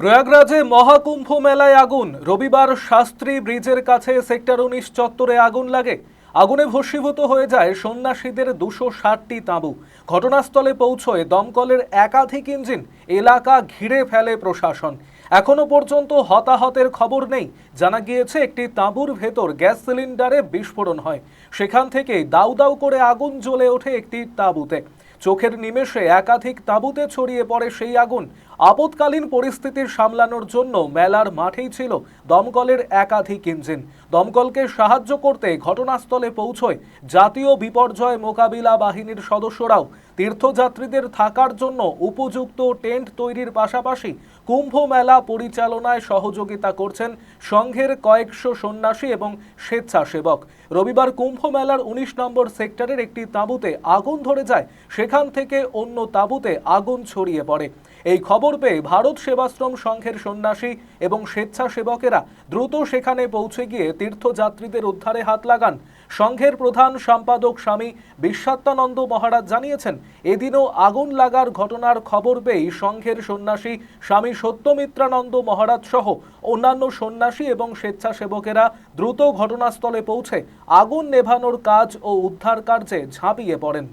প্রয়াগরাজে মহাকুম্ভ মেলায় আগুন। রবিবার শাস্ত্রী ব্রিজের কাছে সেক্টর 19 চত্বরে আগুন লাগে। আগুনে ভস্মীভূত হয়ে যায় সন্ন্যাসীদের 260টি তাঁবু। ঘটনাস্থলে পৌঁছয় দমকলের একাধিক ইঞ্জিন। এলাকা ঘিরে ফেলে প্রশাসন। এখনো পর্যন্ত হতাহতের খবর নেই। জানা গিয়েছে একটি তাঁবুর ভেতর গ্যাস সিলিন্ডারে বিস্ফোরণ হয়। সেখান থেকে দাউ দাউ করে আগুন জ্বলে ওঠে একটি তাঁবুতে। চোখের নিমেষে একাধিক তাঁবুতে ছড়িয়ে পড়ে সেই আগুন। আপৎকালীন পরিস্থিতির সামলানোর জন্য মেলার মাঠেই ছিল দমকলের একাধিক ইঞ্জিন। দমকলকে সাহায্য করতে ঘটনাস্থলে পৌঁছয় জাতীয় বিপর্যয় মোকাবিলা বাহিনীর সদস্যরাও। তীর্থযাত্রীদের থাকার জন্য উপযুক্ত টেন্ট তৈরির পাশাপাশি কুম্ভ মেলা পরিচালনায় সহযোগিতা করছেন সংঘের কয়েকশো সন্ন্যাসী এবং স্বেচ্ছাসেবক। রবিবার কুম্ভ মেলার 19 নম্বর সেক্টরের একটি তাঁবুতে আগুন ধরে যায়। সেখান থেকে অন্য তাঁবুতে আগুন ছড়িয়ে পড়ে। এই খবর পেয়ে ভারত সেবাশ্রম সংঘের সন্ন্যাসী এবং স্বেচ্ছাসেবকেরা দ্রুত সেখানে পৌঁছে গিয়ে তীর্থযাত্রীদের উদ্ধারে হাত লাগান। সংঘের প্রধান সম্পাদক স্বামী বিশ্বাত্মানন্দ মহারাজ জানিয়েছেন, এদিনও আগুন লাগার ঘটনার খবর পেয়েই সংঘের সন্ন্যাসী স্বামী সত্যমিত্রানন্দ মহারাজ সহ অন্যান্য সন্ন্যাসী এবং স্বেচ্ছাসেবকেরা দ্রুত ঘটনাস্থলে পৌঁছে আগুন নেভানোর কাজ ও উদ্ধার কার্যে ঝাঁপিয়ে পড়েন।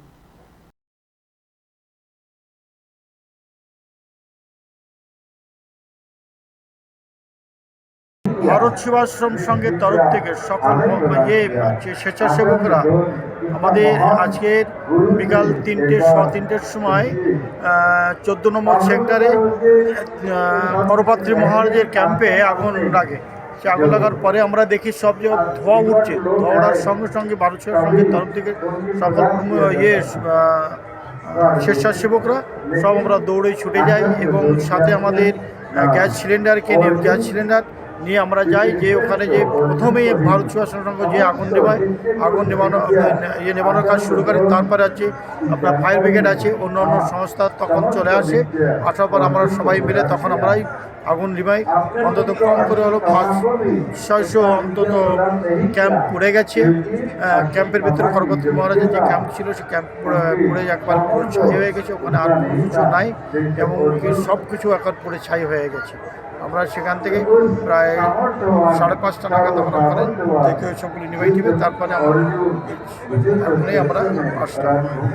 ভারত সেবাশ্রম সংঘের তরফ থেকে সকল স্বেচ্ছাসেবকরা আমাদের আজকের বিকাল 3টের সময় 14 নম্বর সেক্টরে করপাত্রী মহারাজের ক্যাম্পে আগুন লাগে। সে আগুন লাগার পরে আমরা দেখি সব যে ধোঁয়া উঠছে। ধোঁয়া ওঠার সঙ্গে সঙ্গে ভারত সেবাশ্রমের তরফ থেকে সকল স্বেচ্ছাসেবকরা সব আমরা দৌড়ে ছুটে যাই এবং সাথে আমাদের গ্যাস সিলিন্ডার নিয়ে আমরা যাই, যে ওখানে যে প্রথমেই ভারত সেবাশ্রম সংঘ যে আগুন নেভানোর কাজ শুরু করে। তারপরে আছে আপনার ফায়ার ব্রিগেড আছে, অন্য সংস্থা তখন চলে আসে। আসার পর আমরা সবাই মিলে তখন আমরাই আগুন নিভাই। অন্তত কম করে হলো 500-600 অন্তত ক্যাম্প পড়ে গেছে। ক্যাম্পের ভিতরে করপাত্রী মহারাজের যে ক্যাম্প ছিল সে ক্যাম্প পড়ে একবার পুরো ছাই হয়ে গেছে। ওখানে আর কোনো কিছু নাই এবং সব কিছু একবার পুরো ছাই হয়ে গেছে। আমরা সেখান থেকে প্রায় 5:30 নাগাদ আমরা ওখানে থেকে সবগুলি নিভাই দিবে। তারপরে আমরা আসলাম।